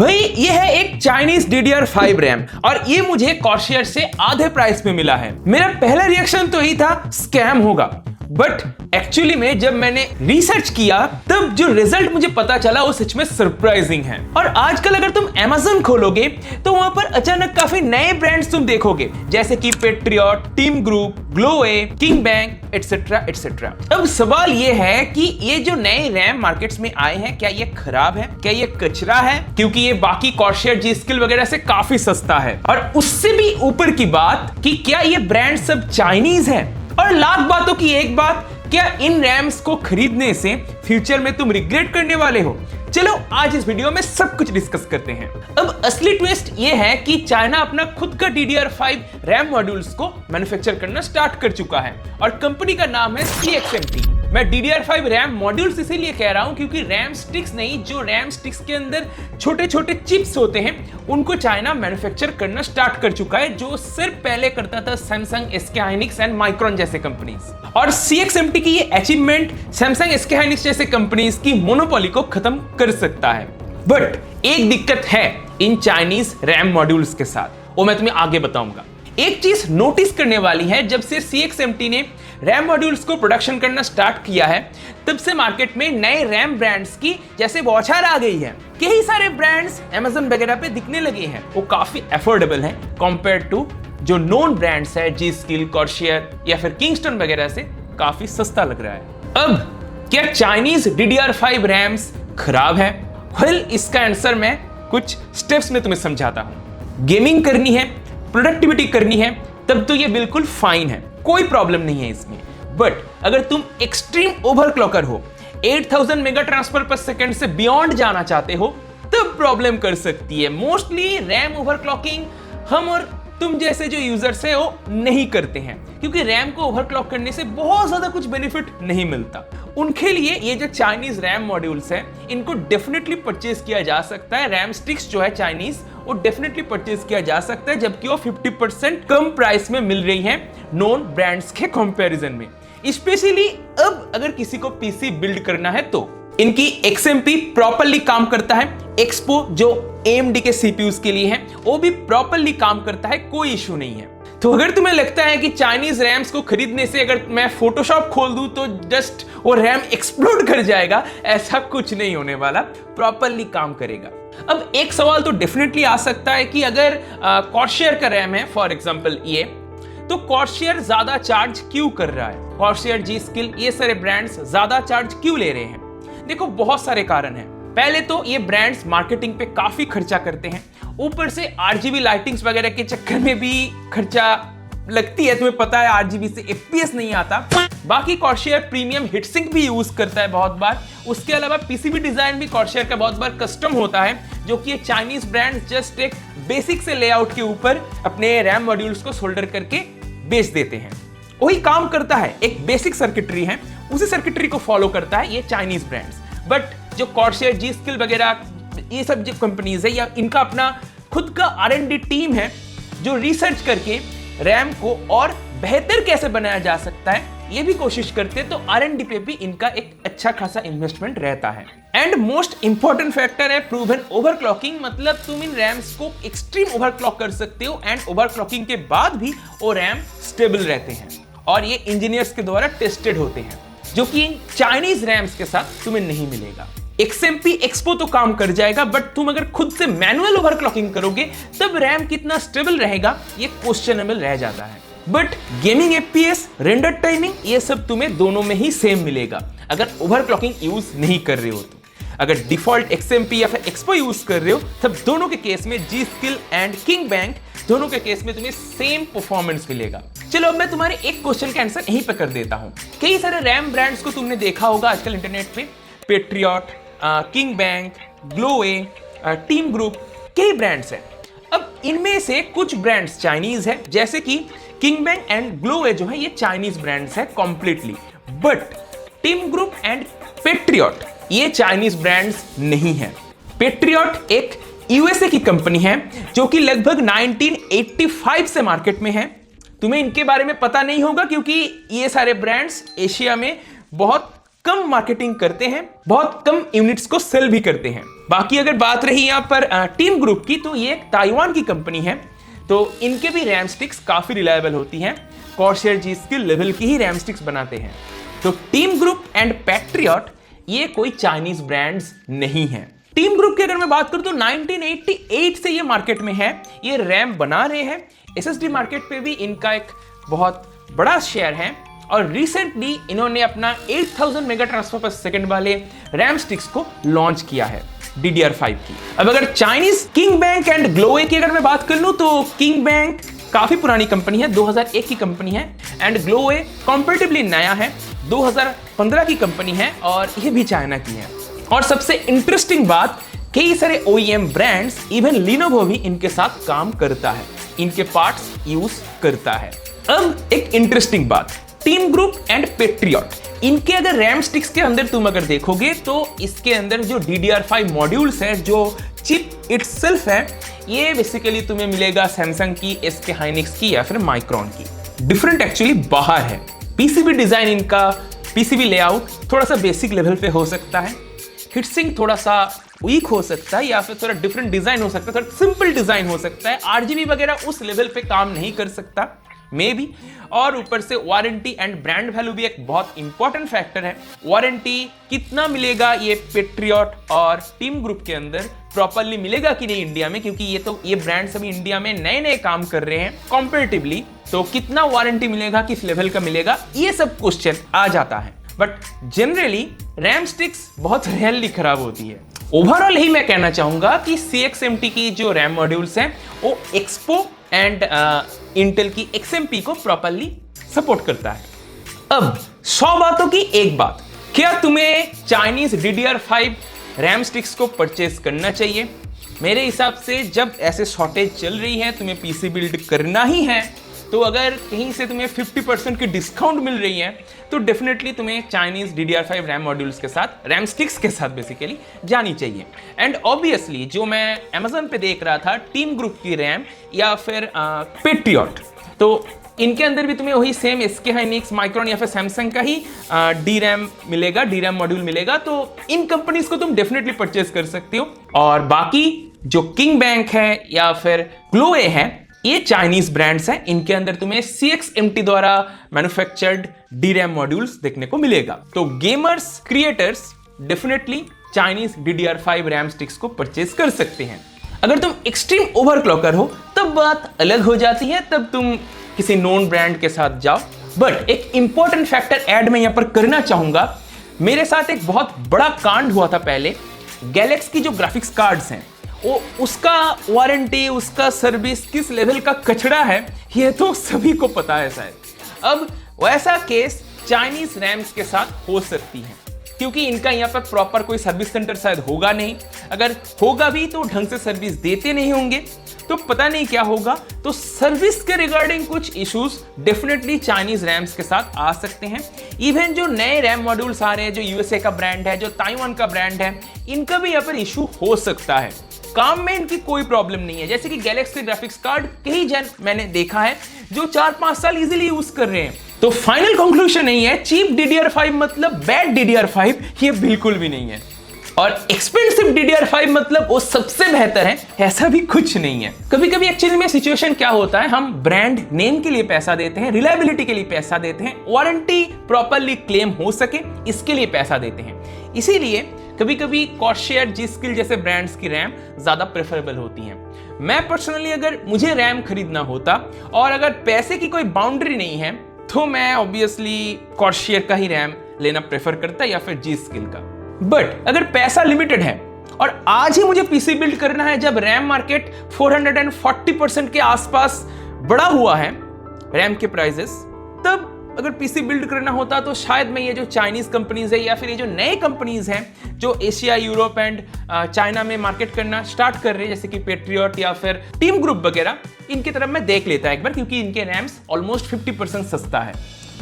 भाई ये है एक चाइनीज DDR5 रैम और ये मुझे कॉर्सर से आधे प्राइस में मिला है। मेरा पहला रिएक्शन तो यही था स्कैम होगा, बट एक्चुअली में जब मैंने रिसर्च किया तब जो रिजल्ट मुझे पता चला वो सच में सरप्राइजिंग है। और आजकल अगर तुम Amazon खोलोगे तो वहां पर अचानक काफी नए ब्रांड्स तुम देखोगे, जैसे कि Patriot, Team Group, Gloway, King Bank etcetera etcetera. अब सवाल ये है कि ये जो नए रैम मार्केट्स में आए हैं, क्या ये खराब है, क्या ये कचरा है, क्योंकि ये बाकी कॉर्सर, G-Skill वगैरह से काफी सस्ता है। और उससे भी ऊपर की बात कि क्या ये ब्रांड सब चाइनीज है। और लाख बातों की एक बात, क्या इन रैम्स को खरीदने से फ्यूचर में तुम रिग्रेट करने वाले हो? चलो आज इस वीडियो में सब कुछ डिस्कस करते हैं। अब असली ट्विस्ट ये है कि चाइना अपना खुद का DDR5 रैम मॉड्यूल्स को मैन्युफैक्चर करना स्टार्ट कर चुका है और कंपनी का नाम है CXMT। मैं DDR5 रैम मॉड्यूल्स इसीलिए कह रहा हूं क्योंकि रैम स्टिक्स नहीं, जो रैम स्टिक्स के अंदर छोटे छोटे चिप्स होते हैं उनको चाइना मैन्युफैक्चर करना स्टार्ट कर चुका है, जो सिर्फ पहले करता था Samsung, SK Hynix and micron जैसे कंपनीज। और CXMT की ये अचीवमेंट सैमसंग, SK हाइनिक्स जैसे कंपनीज की मोनोपोली को खत्म कर सकता है। बट एक दिक्कत है इन चाइनीज रैम मॉड्यूल्स के साथ, वो मैं तुम्हें आगे बताऊंगा। एक चीज नोटिस करने वाली है, जब से CXMT ने रैम मॉड्यूल्स को प्रोडक्शन करना स्टार्ट किया है तब से मार्केट में नए रैम ब्रांड्स की जैसे बौछार आ गई है। कई सारे ब्रांड्स Amazon वगैरह पे दिखने लगे हैं, वो काफी अफोर्डेबल हैं कंपेयर टू जो नोन ब्रांड्स है G-Skill, कॉर्सर या फिर किंगस्टन वगैरह से काफी सस्ता लग रहा है। अब क्या चाइनीज DDR5 रैम्स खराब है? वेल, इसका आंसर मैं कुछ स्टेप्स में तुम्हें समझाता हूं। गेमिंग करनी है, प्रोडक्टिविटी करनी है, तब तो ये बिल्कुल फाइन है, कोई प्रॉब्लम नहीं है इसमें। बट अगर तुम एक्सट्रीम ओवरक्लॉकर हो, 8000 मेगा ट्रांसफर पर सेकंड से बियॉन्ड जाना चाहते हो, तब प्रॉब्लम कर सकती है। मोस्टली रैम ओवरक्लॉकिंग हम और तुम जैसे जो यूजर्स है वो नहीं करते हैं, क्योंकि रैम को ओवरक्लॉक करने से बहुत ज्यादा कुछ बेनिफिट नहीं मिलता। उनके लिए ये जो चाइनीज रैम मॉड्यूल्स है, इनको डेफिनेटली परचेज किया जा सकता है। रैम स्टिक्स जो है चाइनीज, वो डेफिनेटली परचेज किया जा सकता है, जबकि वो 50% कम प्राइस में मिल रही हैं नॉन ब्रांड्स के कंपैरिजन में। स्पेशली अब अगर किसी को पीसी बिल्ड करना है तो इनकी XMP प्रॉपर्ली काम करता है। एक्सपो जो AMD के CPUs के लिए है, वो भी प्रॉपर्ली काम करता है, कोई इशू नहीं है। तो अगर तुम्हें लगता है कि चाइनीज रैम्स को खरीदने से अगर मैं फोटोशॉप खोल दूं तो जस्ट वो रैम एक्सप्लोड कर जाएगा, ऐसा कुछ नहीं होने वाला, प्रॉपर्ली काम करेगा। अब एक सवाल तो डेफिनेटली आ सकता है कि अगर कॉर्सर का रैम है फॉर एग्जांपल ये, तो कॉर्सर ज्यादा चार्ज क्यों कर रहा है? कॉर्सर, G-Skill, ये सारे ब्रांड्स ज्यादा चार्ज क्यों ले रहे हैं? देखो, बहुत सारे कारण हैं। पहले तो ये ब्रांड्स मार्केटिंग पे काफी खर्चा करते हैं, ऊपर से RGB लाइटिंग्स वगैरह के चक्कर में भी खर्चा लगती है। तुम्हें पता है RGB से FPS नहीं आता। बाकी कॉर्सर प्रीमियम हीटसिंक भी यूज करता है बहुत बार। उसके अलावा PCB डिजाइन भी कॉर्सर का बहुत बार कस्टम होता है, जो कि ये चाइनीज ब्रांड जस्ट एक बेसिक से लेआउट के ऊपर अपने रैम मॉड्यूल्स को सोल्डर करके बेच देते हैं। वही काम करता है, एक बेसिक सर्किटरी है, उसी सर्किटरी को फॉलो करता है ये चाइनीज ब्रांड्स। बट जो कॉर्सर, G-Skill वगैरह ये सब जो कंपनीज है, या इनका अपना खुद का R&D टीम है जो रिसर्च करके रैम को और बेहतर कैसे बनाया जा सकता है ये भी कोशिश करते हैं, तो R&D पे भी इनका एक अच्छा खासा इन्वेस्टमेंट रहता है। एंड मोस्ट इंपॉर्टेंट फैक्टर है प्रूवन ओवरक्लॉकिंग, मतलब तुम इन रैम्स को एक्सट्रीम ओवरक्लॉक कर सकते हो एंड ओवरक्लॉकिंग के बाद भी वो रैम स्टेबल रहते हैं और ये इंजीनियर्स के द्वारा टेस्टेड होते हैं, जो कि इन चाइनीज रैम्स के साथ तुम्हें नहीं मिलेगा। XMP एक्सपो तो काम कर जाएगा, बट तुम अगर खुद से मैनुअल ओवरक्लॉकिंग करोगे तब रैम कितना स्टेबल रहेगा ये क्वेश्चनेबल रह जाता है। But gaming FPS, render timing, ये सब तुम्हें दोनों में ही सेम मिलेगा अगर ओवरक्लॉकिंग यूज नहीं कर रहे हो तो। अगर डिफॉल्ट XMP या फिर एक्सपो यूज कर रहे हो तब दोनों के केस में G-Skill एंड किंग बैंक, दोनों के केस में तुम्हें सेम परफॉर्मेंस मिलेगा। चलो अब मैं तुम्हारे एक क्वेश्चन का आंसर यहीं पर कर देता हूं। कई सारे रैम ब्रांड्स को तुमने देखा होगा आजकल इंटरनेट पे, Patriot, King Bank, Gloway, Team Group, कई ब्रांड्स हैं। अब इनमें से कुछ ब्रांड्स चाइनीज है, जैसे कि किंग बैंक एंड ग्लोवे जो है ये चाइनीज ब्रांड्स है completely. But team group and patriot ये चाइनीज ब्रांड्स नहीं है। पेट्रियट एक USA की कंपनी है जो कि लगभग 1985 से मार्केट में है। तुम्हें इनके बारे में पता नहीं होगा क्योंकि ये सारे ब्रांड्स एशिया में बहुत कम मार्केटिंग करते हैं, बहुत कम यूनिट्स को सेल भी करते हैं। बाकी अगर बात रही यहाँ पर टीम ग्रुप की, तो ये एक ताइवान की कंपनी है, तो इनके भी रैम स्टिक्स काफी रिलायबल होती हैं। कॉर्सर जी स्किल लेवल की ही रैम स्टिक्स बनाते हैं। तो टीम ग्रुप एंड पैट्रियट ये कोई चाइनीज ब्रांड्स नहीं है। टीम ग्रुप की अगर मैं बात करूं तो 1988 से ये मार्केट में है, ये रैम बना रहे हैं। एसएसडी मार्केट पे भी इनका एक बहुत बड़ा शेयर है और रिसेंटली इन्होंने अपना 8000 मेगा ट्रांसफर पर सेकंड वाले रैम स्टिक्स को लॉन्च किया है DDR5 की। अब अगर चाइनीज किंग बैंक एंड ग्लोवे की अगर मैं बात कर लूं तो किंग बैंक काफी पुरानी कंपनी है, 2001 की कंपनी है, एंड ग्लोवे कंपैरेटिवली नया है, 2015 की कंपनी है और ये भी चाइना की है। और सबसे इंटरेस्टिंग बात, कई सारे OEM ब्रांड्स, इवन लिनोवो भी इनके साथ काम करता है, इनके पार्ट्स यूज करता है। अब एक इंटरेस्टिंग बात, टीम ग्रुप एंड पैट्रियट, इनके अगर रैम स्टिक्स के अंदर तुम अगर देखोगे तो इसके अंदर जो DDR5 मॉड्यूल्स है, जो चिप इटसेल्फ है, ये बेसिकली तुम्हें मिलेगा सैमसंग की, SK हाइनिक्स की या फिर माइक्रोन की। डिफरेंट एक्चुअली बाहर है। PCB डिजाइन इनका, PCB लेआउट थोड़ा सा बेसिक लेवल पे हो सकता है, हिटसिंग थोड़ा सा वीक हो सकता है या फिर थोड़ा डिफरेंट डिजाइन हो सकता है, थोड़ा सिंपल डिजाइन हो सकता है, RGB वगैरह उस लेवल पे काम नहीं कर सकता मे बी। और ऊपर से वारंटी एंड ब्रांड वैल्यू भी एक बहुत इंपॉर्टेंट फैक्टर है। वारंटी कितना मिलेगा ये पैट्रियट और टीम ग्रुप के अंदर, प्रॉपरली मिलेगा कि नहीं इंडिया में, क्योंकि ये ब्रांड्स अभी इंडिया में नए नए काम कर रहे हैं कंपैरेटिवली, तो कितना वारंटी मिलेगा, किस लेवल का मिलेगा, ये सब क्वेश्चन आ जाता है। बट जनरली रैम स्टिक्स बहुत रेयरली खराब होती है। ओवरऑल ही मैं कहना चाहूंगा कि CXMT की जो रैम मॉड्यूल्स हैं वो एक्सपो एंड इंटेल की XMP को प्रॉपरली सपोर्ट करता है। अब 100 बातों की एक बात, क्या तुम्हें चाइनीज DDR5 रैम स्टिक्स को परचेज करना चाहिए? मेरे हिसाब से जब ऐसे शॉर्टेज चल रही है, तुम्हें PC बिल्ड करना ही है, तो अगर कहीं से तुम्हें 50% की डिस्काउंट मिल रही है तो डेफिनेटली तुम्हें चाइनीज DDR5 रैम मॉड्यूल्स के साथ, रैम स्टिक्स के साथ बेसिकली जानी चाहिए। एंड ऑब्वियसली जो मैं Amazon पे देख रहा था, टीम ग्रुप की रैम या फिर पैट्रियट, तो इनके अंदर भी तुम्हें वही सेम SK हाइनिक्स, माइक्रोन या फिर सैमसंग का ही DRAM मिलेगा, DRAM मॉड्यूल मिलेगा, तो इन कंपनीज को तुम डेफिनेटली परचेज कर सकते हो। और बाकी जो किंग बैंक है या फिर ग्लोवे है, ये चाइनीज ब्रांड्स हैं, इनके अंदर तुम्हें CXMT द्वारा मैन्युफैक्चर्ड DRAM मॉड्यूल्स देखने को मिलेगा। तो gamers, creators definitely Chinese DDR5 RAM sticks को परचेज कर सकते हैं। अगर तुम एक्सट्रीम ओवरक्लॉकर हो तब बात अलग हो जाती है, तब तुम किसी नॉन ब्रांड के साथ जाओ। बट एक इंपॉर्टेंट फैक्टर ऐड मैं यहां पर करना चाहूंगा। मेरे साथ एक बहुत बड़ा कांड हुआ था पहले। गैलेक्स की जो ग्राफिक्स कार्ड्स हैं, वो उसका वारंटी, उसका सर्विस किस लेवल का कचड़ा है, ये तो सभी को पता है शायद। अब वैसा केस चाइनीज रैम्स के साथ हो सकती है, क्योंकि इनका यहाँ पर प्रॉपर कोई सर्विस सेंटर शायद होगा नहीं, अगर होगा भी तो ढंग से सर्विस देते नहीं होंगे, तो पता नहीं क्या होगा। तो सर्विस के रिगार्डिंग कुछ इश्यूज डेफिनेटली चाइनीज रैम्स के साथ आ सकते हैं। इवन जो नए रैम मॉड्यूल्स आ रहे हैं, जो USA का ब्रांड है, जो ताइवान का ब्रांड है, इनका भी यहाँ पर इशू हो सकता है। काम में इनकी कोई प्रॉब्लम नहीं है, जैसे कि गैलेक्सी के ग्राफिक्स कार्ड कई जन मैंने देखा है जो 4-5 साल इजीली यूज कर रहे हैं। तो फाइनल कंक्लूजन नहीं है चीप DDR5 मतलब बैड DDR5, ये बिल्कुल भी नहीं है। और एक्सपेंसिव DDR5 मतलब वो सबसे बेहतर है, ऐसा भी कुछ नहीं है। कभी कभी एक्चुअली में सिचुएशन क्या होता है, हम ब्रांड नेम के लिए पैसा देते हैं, रिलायबिलिटी के लिए पैसा देते हैं, वारंटी प्रॉपरली क्लेम हो सके इसके लिए पैसा देते हैं। इसीलिए कभी कभी कॉर्सर, जी-स्किल जैसे ब्रांड्स की रैम ज्यादा प्रेफरेबल होती हैं। मैं पर्सनली अगर मुझे रैम खरीदना होता और अगर पैसे की कोई बाउंड्री नहीं है, तो मैं ऑब्वियसली कॉर्सर का ही रैम लेना प्रेफर करता या फिर जी-स्किल का। बट अगर पैसा लिमिटेड है और आज ही मुझे PC बिल्ड करना है, जब रैम मार्केट 440% के आसपास बढ़ा हुआ है रैम के प्राइसेस, तब अगर PC बिल्ड करना होता तो शायद मैं ये जो चाइनीज कंपनीज है या फिर ये जो नए कंपनीज हैं जो एशिया, यूरोप एंड चाइना में मार्केट करना स्टार्ट कर रहे हैं, जैसे कि पैट्रियट या फिर टीम ग्रुप वगैरह, इनकी तरफ मैं देख लेता एक बार, क्योंकि इनके रैम्स ऑलमोस्ट 50% सस्ता है,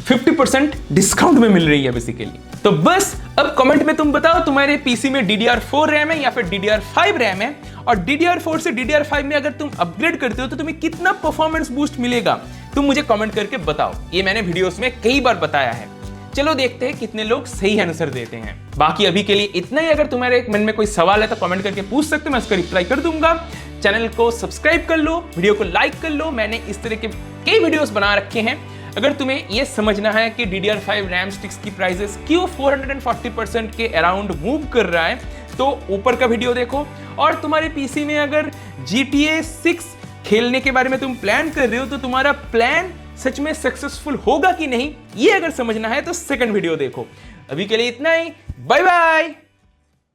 50% डिस्काउंट में मिल रही है बेसिकली। तो बस अब कमेंट में तुम बताओ तुम्हारे PC में DDR4 रैम है या फिर DDR5 रैम है, और DDR4 से DDR5 में अगर तुम अपग्रेड करते हो तो तुम्हें कितना परफॉर्मेंस बूस्ट मिलेगा, तुम मुझे कमेंट करके बताओ। ये मैंने वीडियोस में कई बार बताया है। चलो देखते हैं कितने लोग सही आंसर देते हैं। बाकी अभी के लिए इतना ही। अगर तुम्हारे मन में कोई सवाल है तो कमेंट करके पूछ सकते हो, मैं उसका रिप्लाई कर दूंगा। चैनल को सब्सक्राइब कर लो, वीडियो को लाइक कर लो। मैंने इस तरह के कई वीडियोस बना रखे हैं। अगर तुम्हें यह समझना है कि DDR5 रैम स्टिक्स की प्राइसेस क्यों 440% के अराउंड मूव कर रहा है, तो ऊपर का वीडियो देखो। और तुम्हारे पीसी में अगर GTA 6 खेलने के बारे में तुम प्लान कर रहे हो तो तुम्हारा प्लान सच में सक्सेसफुल होगा कि नहीं, ये अगर समझना है तो सेकंड वीडियो देखो। अभी के लिए इतना ही। Bye bye.